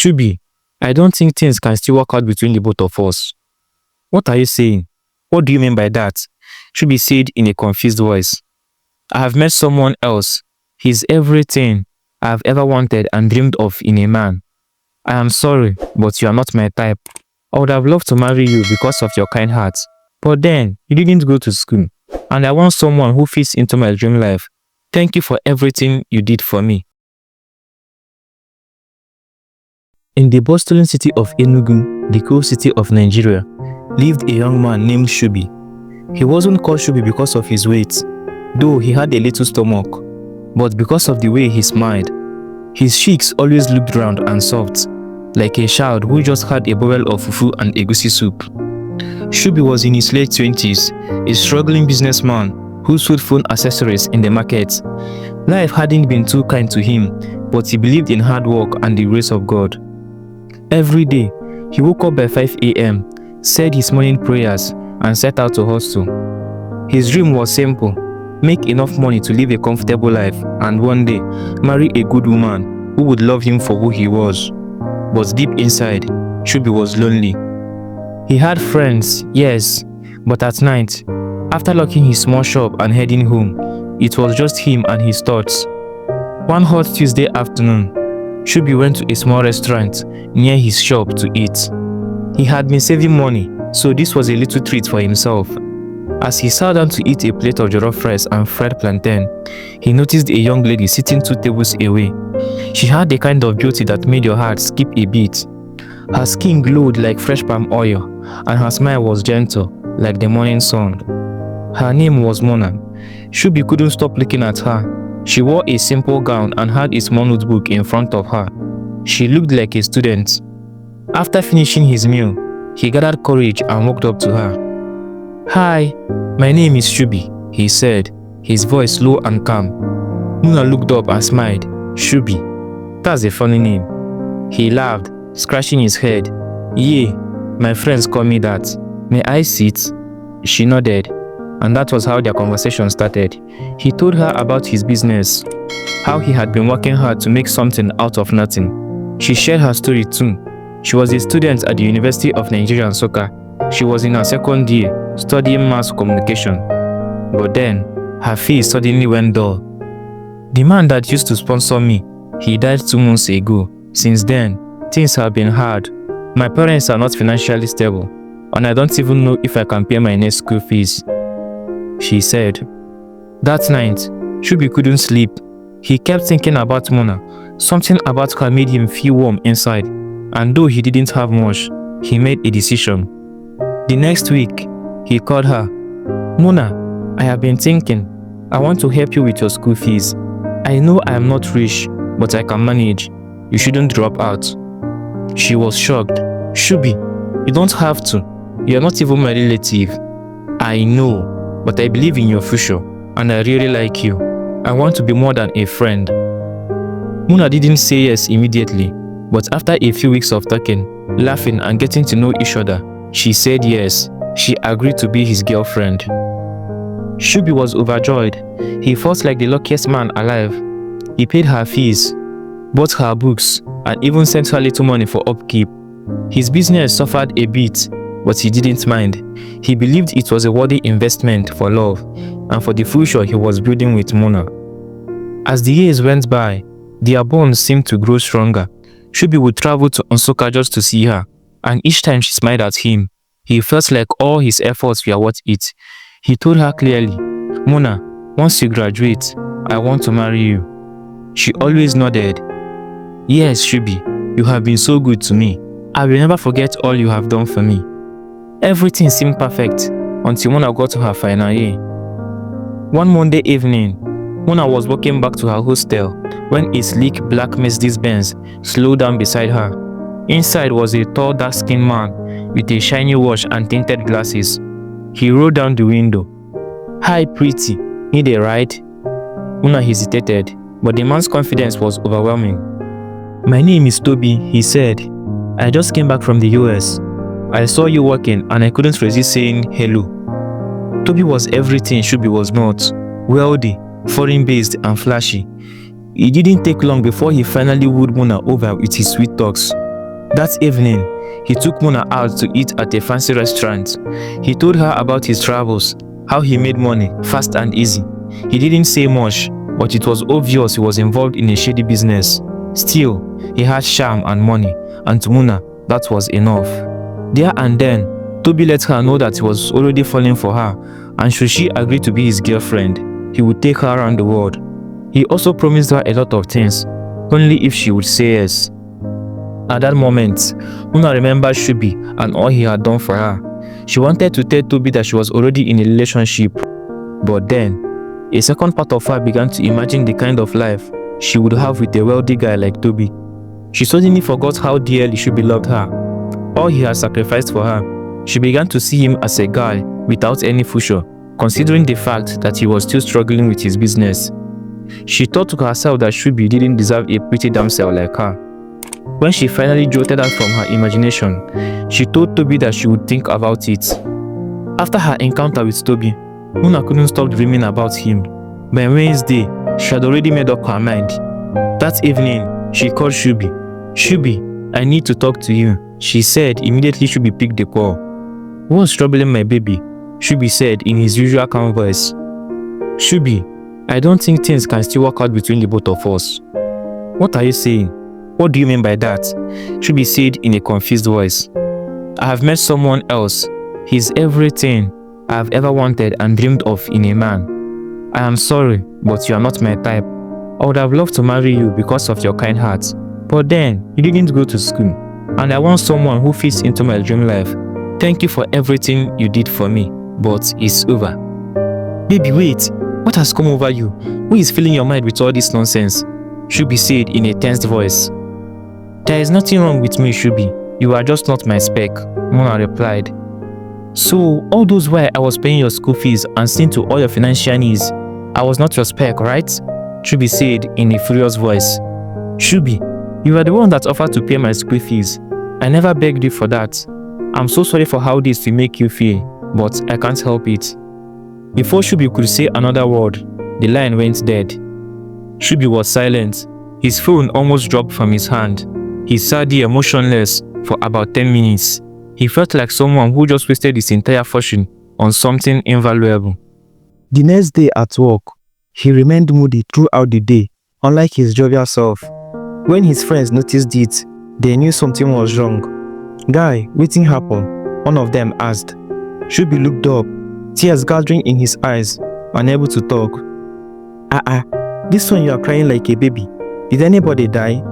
Shubi, I don't think things can still work out between the both of us. What are you saying? What do you mean by that? Shubi said in a confused voice. I have met someone else. He's everything I have ever wanted and dreamed of in a man. I am sorry, but you are not my type. I would have loved to marry you because of your kind heart. But then, you didn't go to school. And I want someone who fits into my dream life. Thank you for everything you did for me. In the bustling city of Enugu, the cool city of Nigeria, lived a young man named Shubi. He wasn't called Shubi because of his weight, though he had a little stomach, but because of the way he smiled. His cheeks always looked round and soft, like a child who just had a bowl of fufu and egusi soup. Shubi was in his late 20s, a struggling businessman who sold phone accessories in the market. Life hadn't been too kind to him, but he believed in hard work and the grace of God. Every day, he woke up by 5 a.m., said his morning prayers, and set out to hustle. His dream was simple: make enough money to live a comfortable life and one day marry a good woman who would love him for who he was. But deep inside, Shubi was lonely. He had friends, yes, but at night, after locking his small shop and heading home, it was just him and his thoughts. One hot Tuesday afternoon, Shubi went to a small restaurant near his shop to eat. He had been saving money, so this was a little treat for himself. As he sat down to eat a plate of jollof rice and fried plantain, he noticed a young lady sitting 2 tables away. She had the kind of beauty that made your heart skip a beat. Her skin glowed like fresh palm oil, and her smile was gentle, like the morning sun. Her name was Mona. Shubi couldn't stop looking at her. She wore a simple gown and had a small notebook in front of her. She looked like a student. After finishing his meal, he gathered courage and walked up to her. "Hi, my name is Shubi," he said, his voice low and calm. Mona looked up and smiled. "Shubi, that's a funny name." He laughed, scratching his head. "Yeah, my friends call me that. May I sit?" She nodded, and that was how their conversation started. He told her about his business, how he had been working hard to make something out of nothing. She shared her story too. She was a student at the University of Nigeria, Nsukka. She was in her second year, studying mass communication. But then, her face suddenly went dull. "The man that used to sponsor me, he died 2 months ago. Since then, things have been hard. My parents are not financially stable, and I don't even know if I can pay my next school fees," she said. That night, Shubi couldn't sleep. He kept thinking about Mona. Something about her made him feel warm inside, and though he didn't have much, he made a decision. The next week, he called her. "Mona, I have been thinking. I want to help you with your school fees. I know I am not rich, but I can manage. You shouldn't drop out." She was shocked. "Shubi, you don't have to. You are not even my relative." "I know, but I believe in your future, and I really like you. I want to be more than a friend." Mona didn't say yes immediately, but after a few weeks of talking, laughing, and getting to know each other, she said yes. She agreed to be his girlfriend. Shubi was overjoyed. He felt like the luckiest man alive. He paid her fees, bought her books, and even sent her little money for upkeep. His business suffered a bit, but he didn't mind. He believed it was a worthy investment for love and for the future he was building with Mona. As the years went by, their bond seemed to grow stronger. Shubi would travel to Nsukka just to see her, and each time she smiled at him, he felt like all his efforts were worth it. He told her clearly, "Mona, once you graduate, I want to marry you." She always nodded. "Yes, Shubi, you have been so good to me. I will never forget all you have done for me." Everything seemed perfect until Mona got to her final year. One Monday evening, Mona was walking back to her hostel when a sleek black Mercedes-Benz slowed down beside her. Inside was a tall, dark-skinned man with a shiny watch and tinted glasses. He rolled down the window. "Hi, pretty. Need a ride?" Mona hesitated, but the man's confidence was overwhelming. "My name is Toby," he said. "I just came back from the US. I saw you working and I couldn't resist saying hello." Toby was everything Shubi was not: wealthy, foreign-based, and flashy. It didn't take long before he finally wooed Mona over with his sweet talks. That evening, he took Muna out to eat at a fancy restaurant. He told her about his travels, how he made money fast and easy. He didn't say much, but it was obvious he was involved in a shady business. Still, he had charm and money, and to Muna, that was enough. There and then, Toby let her know that he was already falling for her, and should she agree to be his girlfriend, he would take her around the world. He also promised her a lot of things, only if she would say yes. At that moment, Muna remembered Shubi and all he had done for her. She wanted to tell Toby that she was already in a relationship, but then, a second part of her began to imagine the kind of life she would have with a wealthy guy like Toby. She suddenly forgot how dearly Shubi loved her, all he had sacrificed for her. She began to see him as a guy without any future, considering the fact that he was still struggling with his business. She thought to herself that Shubi didn't deserve a pretty damsel like her. When she finally jolted out from her imagination, she told Toby that she would think about it. After her encounter with Toby, Muna couldn't stop dreaming about him. By Wednesday, she had already made up her mind. That evening, she called Shubi. "Shubi, I need to talk to you," she said. Immediately Shubi picked the call. "What's troubling my baby?" Shubi said in his usual calm voice. "Shubi, I don't think things can still work out between the both of us." "What are you saying? What do you mean by that?" Shubi said in a confused voice. "I have met someone else. He's everything I have ever wanted and dreamed of in a man. I am sorry, but you are not my type. I would have loved to marry you because of your kind heart. But then, you didn't go to school, and I want someone who fits into my dream life. Thank you for everything you did for me, but it's over." "Baby, wait. What has come over you? Who is filling your mind with all this nonsense?" Shubi said in a tensed voice. "There is nothing wrong with me, Shubi. You are just not my spec," Mona replied. "So, all those while I was paying your school fees and seeing to all your financial needs, I was not your spec, right?" Shubi said in a furious voice. "Shubi, you are the one that offered to pay my school fees. I never begged you for that. I'm so sorry for how this will make you feel, but I can't help it." Before Shubi could say another word, the line went dead. Shubi was silent. His phone almost dropped from his hand. He sat there motionless for about 10 minutes. He felt like someone who just wasted his entire fortune on something invaluable. The next day at work, he remained moody throughout the day, unlike his jovial self. When his friends noticed it, they knew something was wrong. "Guy, wetin happen?" one of them asked. Shubi looked up, tears gathering in his eyes, unable to talk. This one you are crying like a baby. Did anybody die?"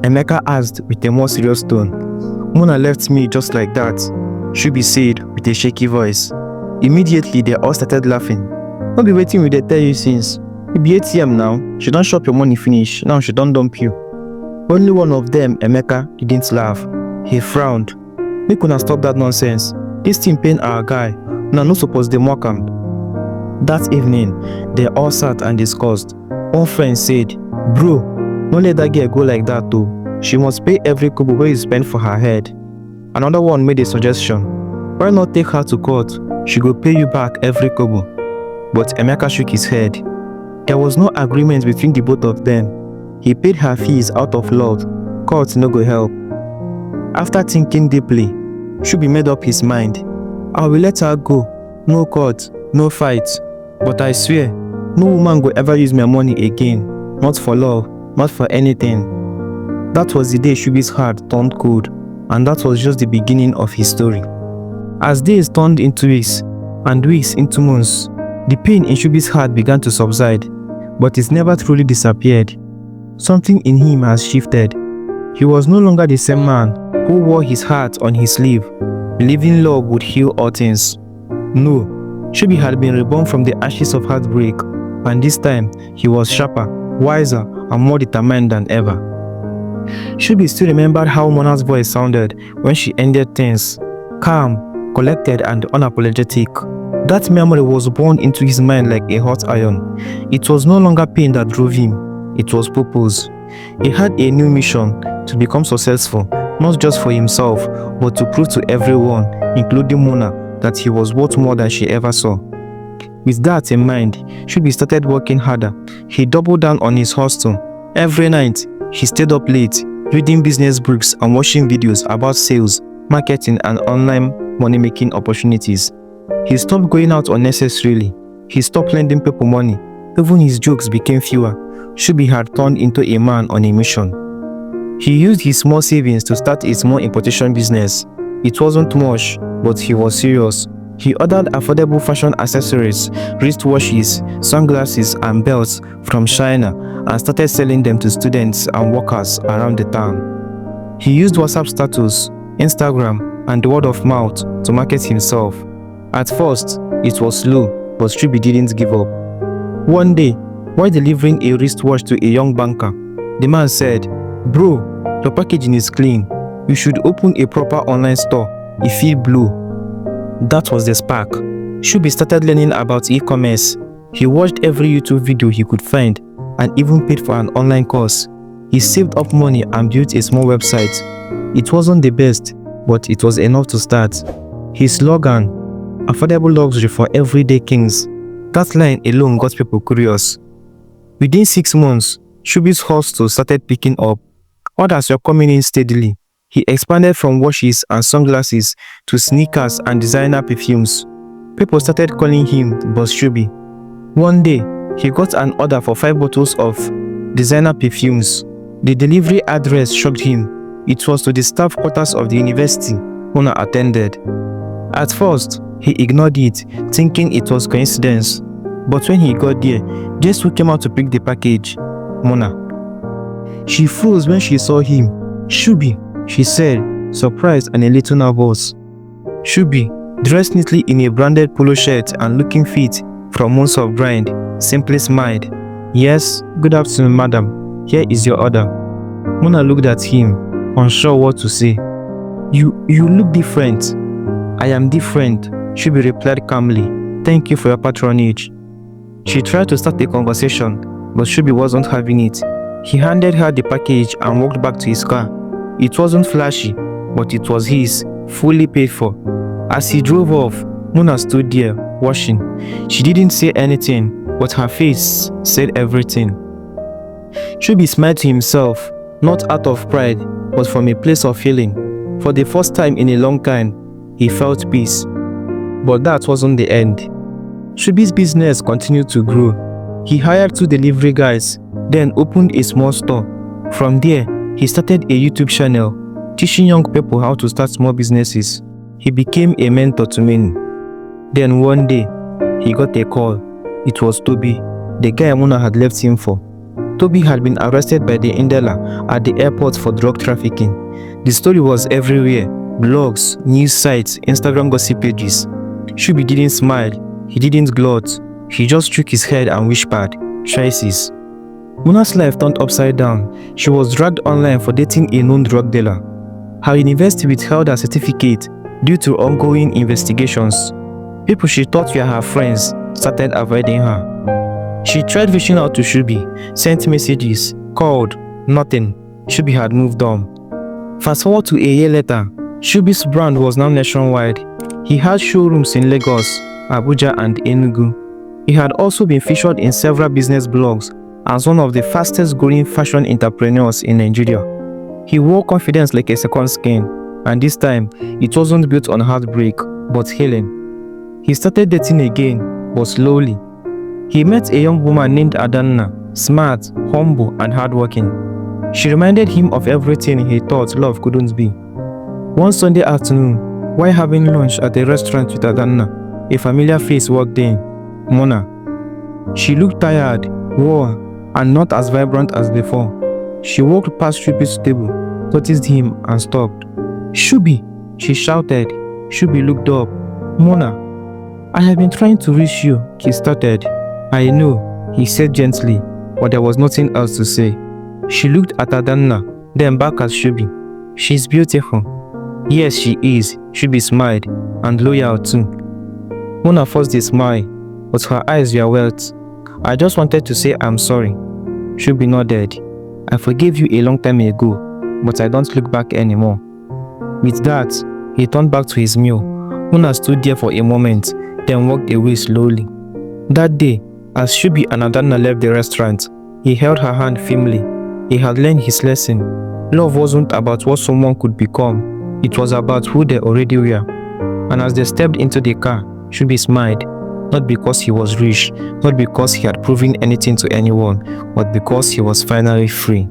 Emeka asked with a more serious tone. "Mona left me just like that," Shubi said with a shaky voice. Immediately they all started laughing. "No be waiting we dey tell you since. E be ATM now. She don't shop your money finish. Now she don't dump you." Only one of them, Emeka, didn't laugh. He frowned. "Make una stop that nonsense. This thing pain our guy. Una no suppose dey mock am." That evening, they all sat and discussed. One friend said, "Bro, no let that girl go like that though. She must pay every kobo wey you spend for her head." Another one made a suggestion. "Why not take her to court? She go pay you back every kobo." But Emeka shook his head. There was no agreement between the both of them. He paid her fees out of love. Court no go help. After thinking deeply, Shubi made up his mind. "I will let her go. No court, no fight. But I swear, no woman will ever use my money again. Not for love, not for anything." That was the day Shubi's heart turned cold, and that was just the beginning of his story. As days turned into weeks, and weeks into months, the pain in Shubi's heart began to subside, but it never truly disappeared. Something in him has shifted. He was no longer the same man who wore his heart on his sleeve, believing love would heal all things. No, Shubi had been reborn from the ashes of heartbreak, and this time he was sharper, wiser, and more determined than ever. Shubi still remembered how Mona's voice sounded when she ended things, calm, collected, and unapologetic. That memory was burned into his mind like a hot iron. It was no longer pain that drove him, it was purpose. He had a new mission: to become successful, not just for himself, but to prove to everyone, including Mona, that he was worth more than she ever saw. With that in mind, Shubi started working harder. He doubled down on his hustle. Every night, he stayed up late, reading business books and watching videos about sales, marketing, and online money-making opportunities. He stopped going out unnecessarily. He stopped lending people money. Even his jokes became fewer. Shubi had turned into a man on a mission. He used his small savings to start a small importation business. It wasn't much, but he was serious. He ordered affordable fashion accessories, wristwatches, sunglasses, and belts from China and started selling them to students and workers around the town. He used WhatsApp status, Instagram, and word of mouth to market himself. At first, it was slow, but Shubi didn't give up. One day, while delivering a wristwatch to a young banker, the man said, "Bro, your packaging is clean. You should open a proper online store. If it blew." That was the spark. Shubi started learning about e-commerce. He watched every YouTube video he could find and even paid for an online course. He saved up money and built a small website. It wasn't the best, but it was enough to start. His slogan, "Affordable luxury for everyday kings." That line alone got people curious. Within 6 months, Shubi's hustle started picking up. Orders were coming in steadily. He expanded from watches and sunglasses to sneakers and designer perfumes. People started calling him Boss Shubi. One day, he got an order for 5 bottles of designer perfumes. The delivery address shocked him. It was to the staff quarters of the university Mona attended. At first, he ignored it, thinking it was coincidence. But when he got there, guess who came out to pick the package? Mona. She froze when she saw him. "Shubi," she said, surprised and a little nervous. Shubi, dressed neatly in a branded polo shirt and looking fit from months of grind, simply smiled. "Yes, good afternoon, madam. Here is your order." Mona looked at him, unsure what to say. You look different." "I am different," Shubi replied calmly. "Thank you for your patronage." She tried to start a conversation, but Shubi wasn't having it. He handed her the package and walked back to his car. It wasn't flashy, but it was his, fully paid for. As he drove off, Mona stood there, watching. She didn't say anything, but her face said everything. Shubi smiled to himself, not out of pride, but from a place of feeling. For the first time in a long time, he felt peace. But that wasn't the end. Shubi's business continued to grow. He hired 2 delivery guys, then opened a small store. From there, he started a YouTube channel, teaching young people how to start small businesses. He became a mentor to many. Then one day, he got a call. It was Toby, the guy Mona had left him for. Toby had been arrested by the Indela at the airport for drug trafficking. The story was everywhere: blogs, news sites, Instagram gossip pages. Shubi didn't smile, he didn't gloat, he just shook his head and whispered, "Choices." Mona's life turned upside down. She was dragged online for dating a known drug dealer. Her university withheld her certificate due to ongoing investigations. People she thought were her friends started avoiding her. She tried reaching out to Shubi, sent messages, called, nothing. Shubi had moved on. Fast forward to a year later, Shubi's brand was now nationwide. He had showrooms in Lagos, Abuja, and Enugu. He had also been featured in several business blogs as one of the fastest growing fashion entrepreneurs in Nigeria. He wore confidence like a second skin, and this time, it wasn't built on heartbreak, but healing. He started dating again, but slowly. He met a young woman named Adanna, smart, humble, and hardworking. She reminded him of everything he thought love couldn't be. One Sunday afternoon, while having lunch at a restaurant with Adanna, a familiar face walked in, Mona. She looked tired, worn, and not as vibrant as before. She walked past Shubi's table, noticed him, and stopped. "Shubi!" she shouted. Shubi looked up. "Mona, I have been trying to reach you," he started. "I know," he said gently, but there was nothing else to say. She looked at Adanna, then back at Shubi. "She's beautiful." "Yes, she is," Shubi smiled, "and loyal too." Mona forced a smile, but her eyes were wet. "I just wanted to say I'm sorry." Shubi nodded. "I forgave you a long time ago, but I don't look back anymore." With that, he turned back to his meal. Mona stood there for a moment, then walked away slowly. That day, as Shubi and Adanna left the restaurant, he held her hand firmly. He had learned his lesson. Love wasn't about what someone could become, it was about who they already were. And as they stepped into the car, Shubi smiled, not because he was rich, not because he had proven anything to anyone, but because he was finally free.